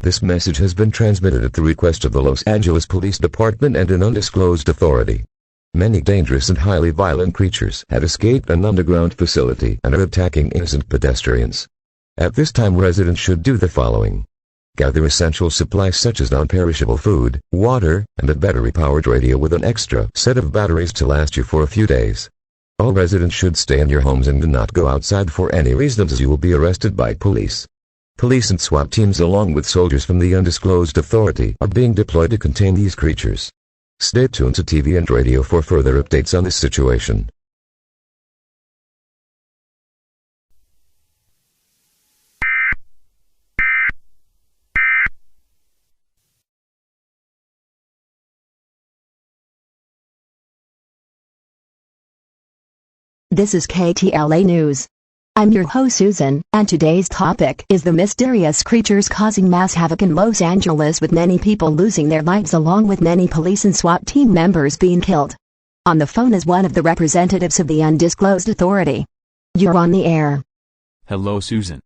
This message has been transmitted at the request of the Los Angeles Police Department and an undisclosed authority. Many dangerous and highly violent creatures have escaped an underground facility and are attacking innocent pedestrians. At this time, residents should do the following. Gather essential supplies such as non-perishable food, water, and a battery-powered radio with an extra set of batteries to last you for a few days. All residents should stay in your homes and do not go outside for any reason, as you will be arrested by police. Police and SWAT teams along with soldiers from the undisclosed authority are being deployed to contain these creatures. Stay tuned to TV and radio for further updates on this situation. This is KTLA News. I'm your host Susan, and today's topic is the mysterious creatures causing mass havoc in Los Angeles, with many people losing their lives along with many police and SWAT team members being killed. On the phone is one of the representatives of the undisclosed authority. You're on the air. Hello Susan.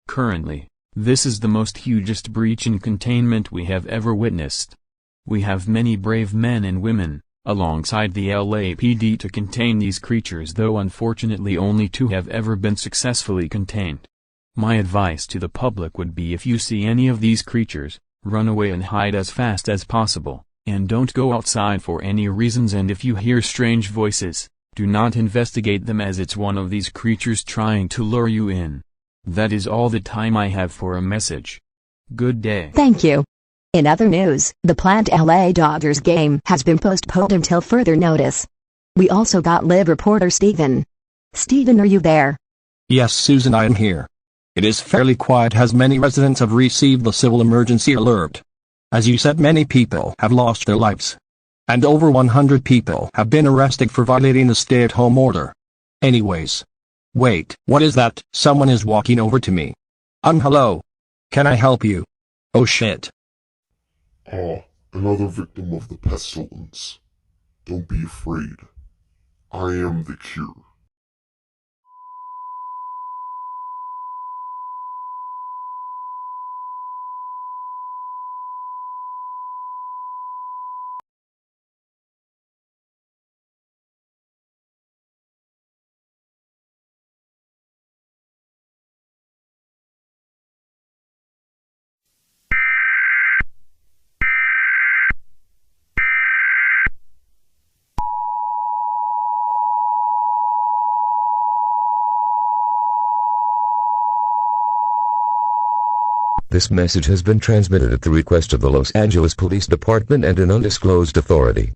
Currently, this is the most hugest breach in containment we have ever witnessed. We have many brave men and women alongside the LAPD to contain these creatures, though unfortunately only 2 have ever been successfully contained. My advice to the public would be, if you see any of these creatures, run away and hide as fast as possible, and don't go outside for any reasons. And if you hear strange voices, do not investigate them, as it's one of these creatures trying to lure you in. That is all the time I have for a message. Good day. Thank you. In other news, the planned LA Dodgers game has been postponed until further notice. We also got live reporter Steven. Steven, are you there? Yes, Susan, I am here. It is fairly quiet as many residents have received the civil emergency alert. As you said, many people have lost their lives. And over 100 people have been arrested for violating the stay-at-home order. Anyways. Wait, what is that? Someone is walking over to me. Hello. Can I help you? Oh shit. Another victim of the pestilence. Don't be afraid. I am the cure. This message has been transmitted at the request of the Los Angeles Police Department and an undisclosed authority.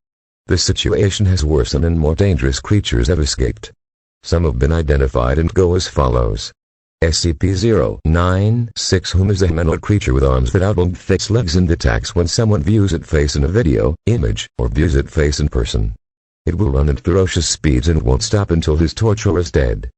The situation has worsened and more dangerous creatures have escaped. Some have been identified and go as follows. SCP-096, whom is a humanoid creature with arms that outline its legs, and attacks when someone views it face in a video, image, or views it face in person. It will run at ferocious speeds and won't stop until his torturer is dead.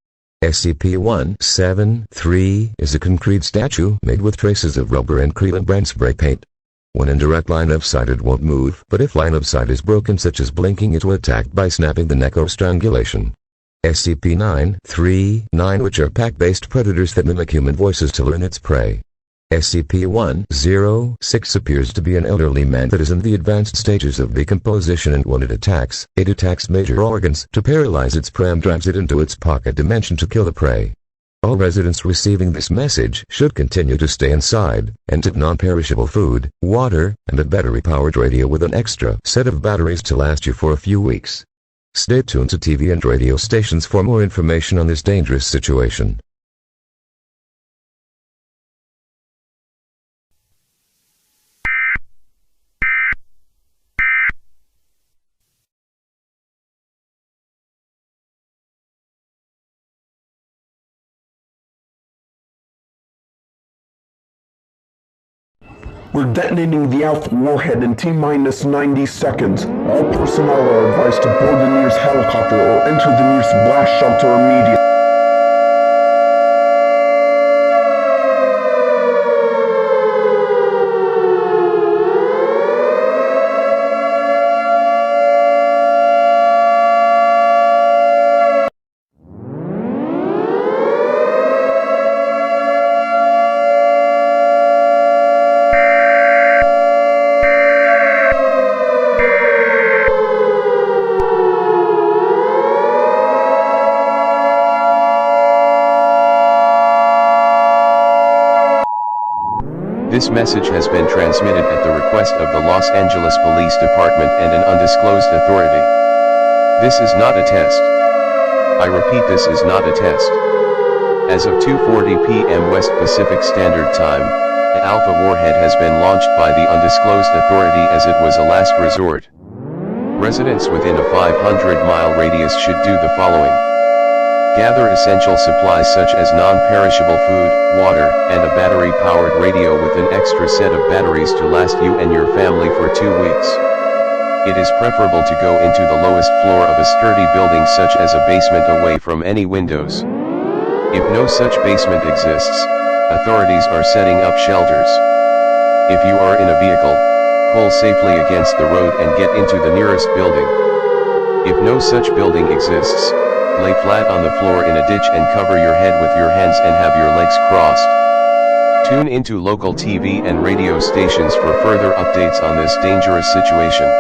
SCP-173 is a concrete statue made with traces of rubber and Krylon brand spray paint. When in direct line of sight it won't move, but if line of sight is broken, such as blinking, it will attack by snapping the neck or strangulation. SCP-939, which are pack-based predators that mimic human voices to learn its prey. SCP-106 appears to be an elderly man that is in the advanced stages of decomposition, and when it attacks major organs to paralyze its prey and drives it into its pocket dimension to kill the prey. All residents receiving this message should continue to stay inside, and take non-perishable food, water, and a battery-powered radio with an extra set of batteries to last you for a few weeks. Stay tuned to TV and radio stations for more information on this dangerous situation. We're detonating the Alpha warhead in T-minus 90 seconds. All personnel are advised to board the nearest helicopter or enter the nearest blast shelter immediately. This message has been transmitted at the request of the Los Angeles Police Department and an undisclosed authority. This is not a test. I repeat, this is not a test. As of 2:40 p.m. West Pacific Standard Time, an Alpha warhead has been launched by the undisclosed authority as it was a last resort. Residents within a 500-mile radius should do the following. Gather essential supplies such as non-perishable food, water, and a battery-powered radio with an extra set of batteries to last you and your family for 2 weeks. It is preferable to go into the lowest floor of a sturdy building such as a basement away from any windows. If no such basement exists, authorities are setting up shelters. If you are in a vehicle, pull safely against the road and get into the nearest building. If no such building exists, lay flat on the floor in a ditch and cover your head with your hands and have your legs crossed. Tune into local TV and radio stations for further updates on this dangerous situation.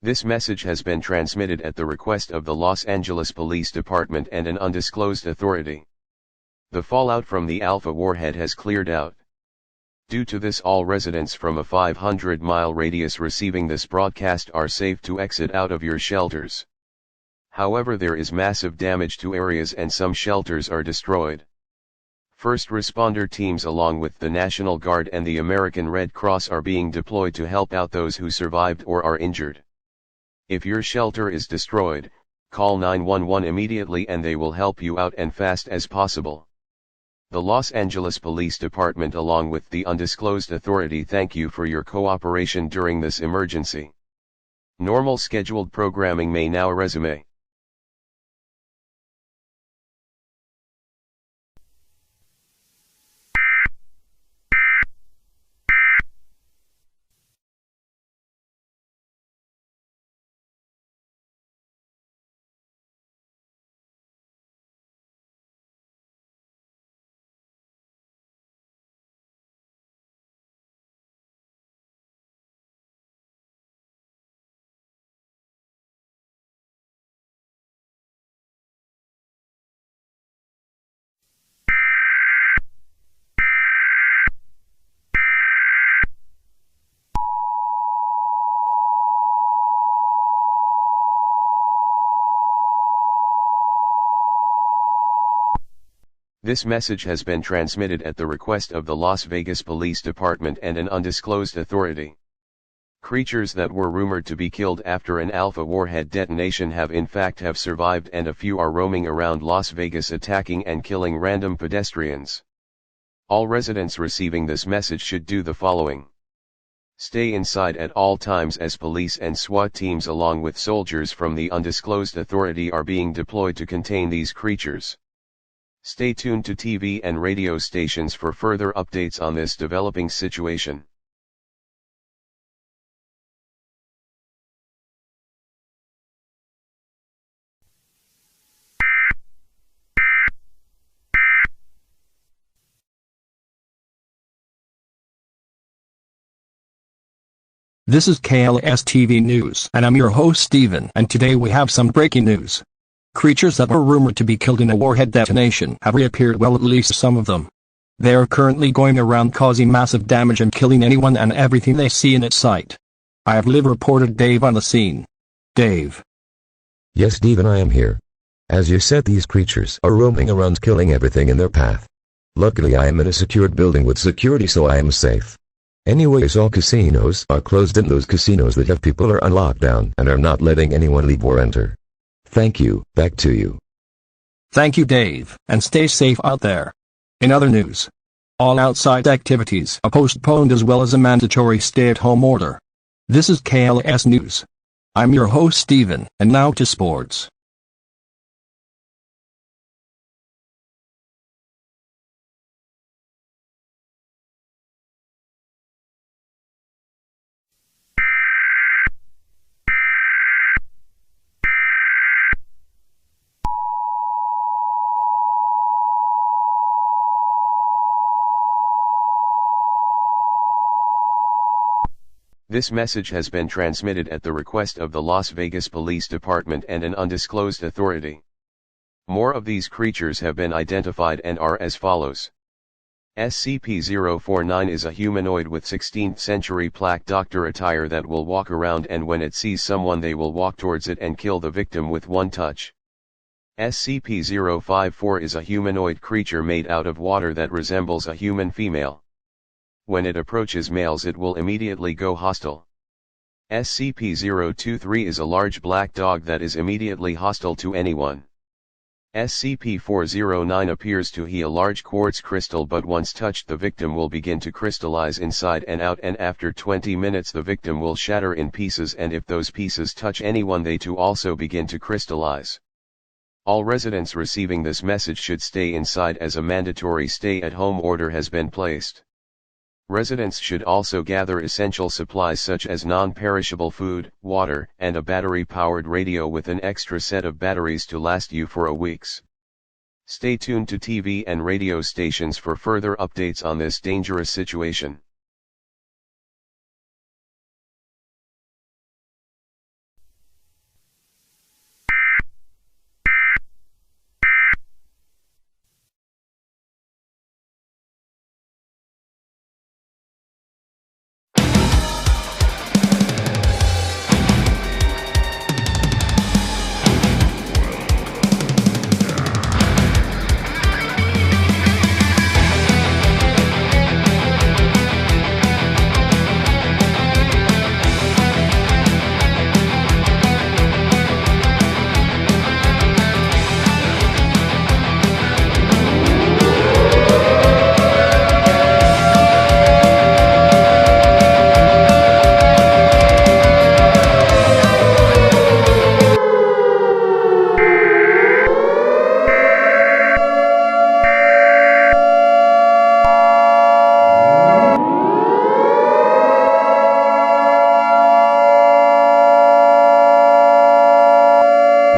This message has been transmitted at the request of the Los Angeles Police Department and an undisclosed authority. The fallout from the Alpha warhead has cleared out. Due to this, all residents from a 500-mile radius receiving this broadcast are safe to exit out of your shelters. However, there is massive damage to areas and some shelters are destroyed. First responder teams along with the National Guard and the American Red Cross are being deployed to help out those who survived or are injured. If your shelter is destroyed, call 911 immediately and they will help you out and fast as possible. The Los Angeles Police Department along with the undisclosed authority thank you for your cooperation during this emergency. Normal scheduled programming may now resume. This message has been transmitted at the request of the Las Vegas Police Department and an undisclosed authority. Creatures that were rumored to be killed after an Alpha warhead detonation have in fact survived and a few are roaming around Las Vegas attacking and killing random pedestrians. All residents receiving this message should do the following. Stay inside at all times as police and SWAT teams along with soldiers from the undisclosed authority are being deployed to contain these creatures. Stay tuned to TV and radio stations for further updates on this developing situation. This is KLS TV News, and I'm your host Steven, and today we have some breaking news. Creatures that were rumored to be killed in a warhead detonation have reappeared, well, at least some of them. They are currently going around causing massive damage and killing anyone and everything they see in its sight. I have live reported Dave on the scene. Dave. Yes, Steven, I am here. As you said, these creatures are roaming around killing everything in their path. Luckily I am in a secured building with security, so I am safe. Anyways, all casinos are closed and those casinos that have people are on lockdown and are not letting anyone leave or enter. Thank you, back to you. Thank you, Dave, and stay safe out there. In other news, all outside activities are postponed as well as a mandatory stay-at-home order. This is KLS News. I'm your host Steven, and now to sports. This message has been transmitted at the request of the Las Vegas Police Department and an undisclosed authority. More of these creatures have been identified and are as follows. SCP-049 is a humanoid with 16th century plaque doctor attire that will walk around, and when it sees someone they will walk towards it and kill the victim with one touch. SCP-054 is a humanoid creature made out of water that resembles a human female. When it approaches males it will immediately go hostile. SCP-023 is a large black dog that is immediately hostile to anyone. SCP-409 appears to be a large quartz crystal, but once touched the victim will begin to crystallize inside and out, and after 20 minutes the victim will shatter in pieces, and if those pieces touch anyone they too also begin to crystallize. All residents receiving this message should stay inside as a mandatory stay-at-home order has been placed. Residents should also gather essential supplies such as non-perishable food, water, and a battery-powered radio with an extra set of batteries to last you for a weeks. Stay tuned to TV and radio stations for further updates on this dangerous situation.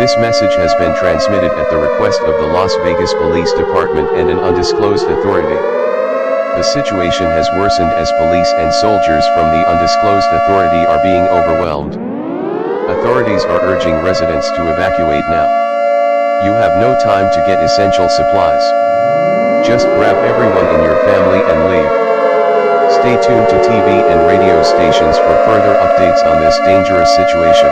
This message has been transmitted at the request of the Las Vegas Police Department and an undisclosed authority. The situation has worsened as police and soldiers from the undisclosed authority are being overwhelmed. Authorities are urging residents to evacuate now. You have no time to get essential supplies. Just grab everyone in your family and leave. Stay tuned to TV and radio stations for further updates on this dangerous situation.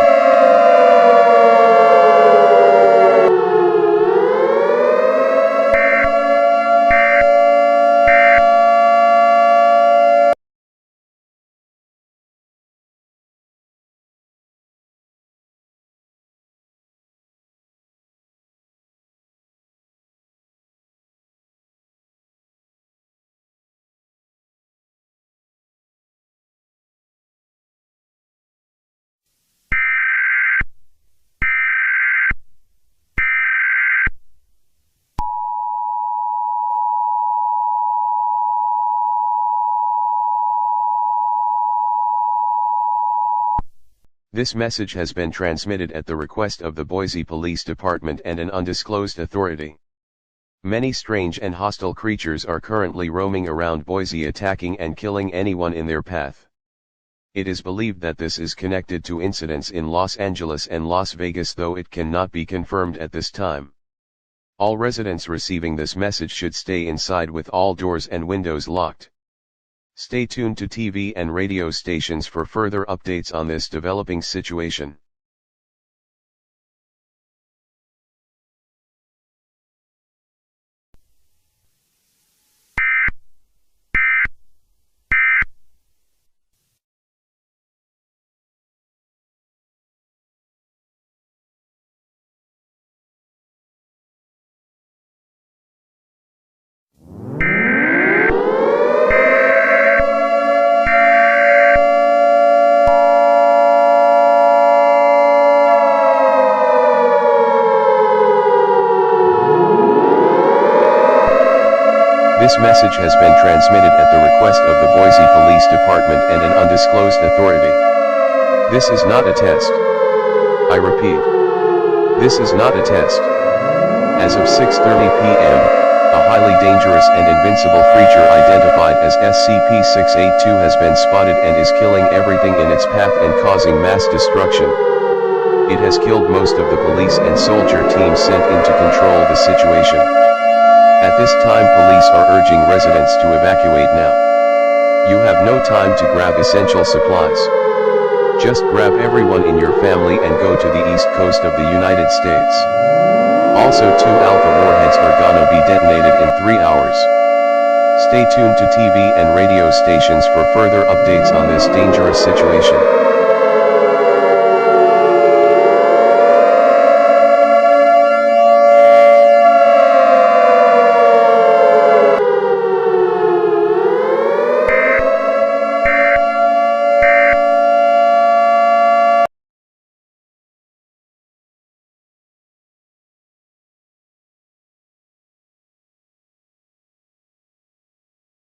This message has been transmitted at the request of the Boise Police Department and an undisclosed authority. Many strange and hostile creatures are currently roaming around Boise, attacking and killing anyone in their path. It is believed that this is connected to incidents in Los Angeles and Las Vegas, though it cannot be confirmed at this time. All residents receiving this message should stay inside with all doors and windows locked. Stay tuned to TV and radio stations for further updates on this developing situation. This message has been transmitted at the request of the Boise Police Department and an undisclosed authority. This is not a test. I repeat. This is not a test. As of 6:30 p.m., a highly dangerous and invincible creature identified as SCP-682 has been spotted and is killing everything in its path and causing mass destruction. It has killed most of the police and soldier teams sent in to control the situation. At this time, police are urging residents to evacuate now. You have no time to grab essential supplies. Just grab everyone in your family and go to the east coast of the United States. Also, 2 Alpha warheads are gonna be detonated in 3 hours. Stay tuned to TV and radio stations for further updates on this dangerous situation.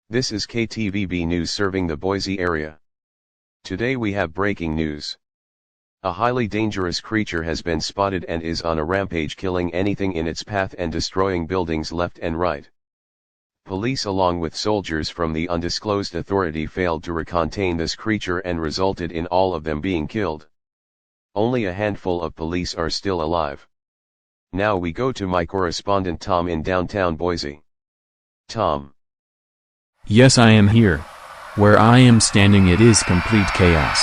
This is KTVB News serving the Boise area. Today we have breaking news. A highly dangerous creature has been spotted and is on a rampage, killing anything in its path and destroying buildings left and right. Police along with soldiers from the undisclosed authority failed to contain this creature and resulted in all of them being killed. Only a handful of police are still alive. Now we go to my correspondent Tom in downtown Boise. Tom. Yes, I am here. Where I am standing, it is complete chaos.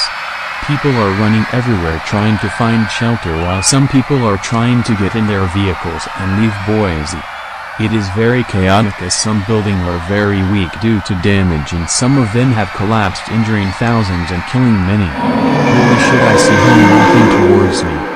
People are running everywhere trying to find shelter while some people are trying to get in their vehicles and leave Boise. It is very chaotic as some buildings are very weak due to damage and some of them have collapsed, injuring thousands and killing many. Holy shit, I see him walking towards me.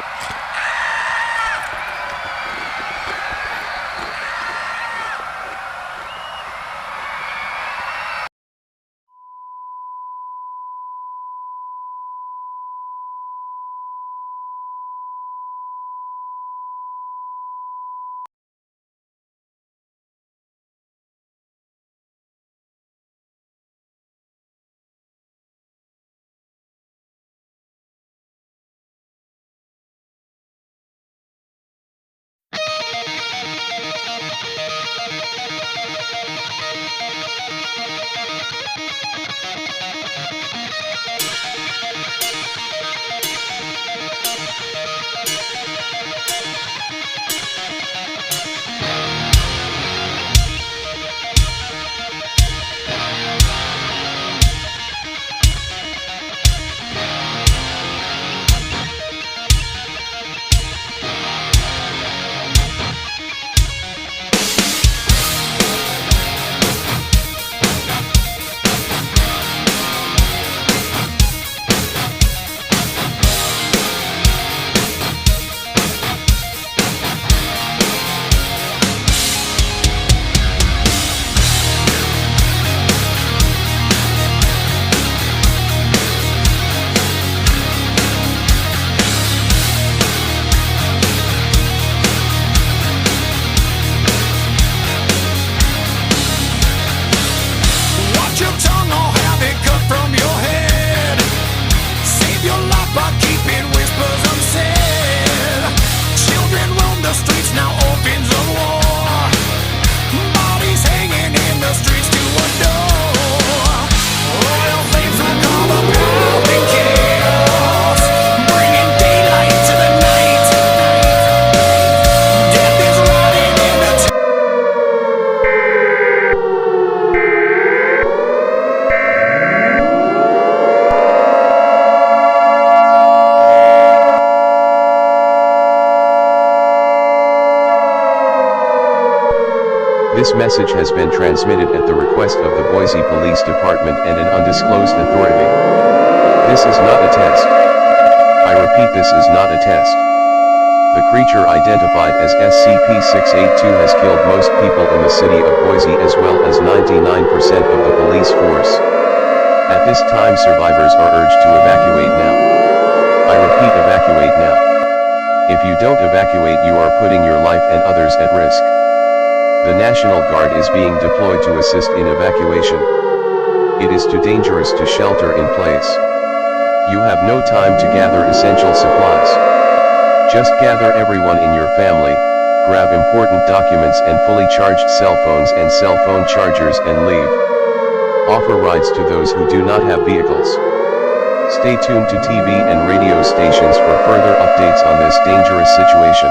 This message has been transmitted at the request of the Boise Police Department and an undisclosed authority. This is not a test. I repeat, this is not a test. The creature identified as SCP-682 has killed most people in the city of Boise as well as 99% of the police force. At this time, survivors are urged to evacuate now. I repeat, evacuate now. If you don't evacuate, you are putting your life and others at risk. The National Guard is being deployed to assist in evacuation. It is too dangerous to shelter in place. You have no time to gather essential supplies. Just gather everyone in your family, grab important documents and fully charged cell phones and cell phone chargers and leave. Offer rides to those who do not have vehicles. Stay tuned to TV and radio stations for further updates on this dangerous situation.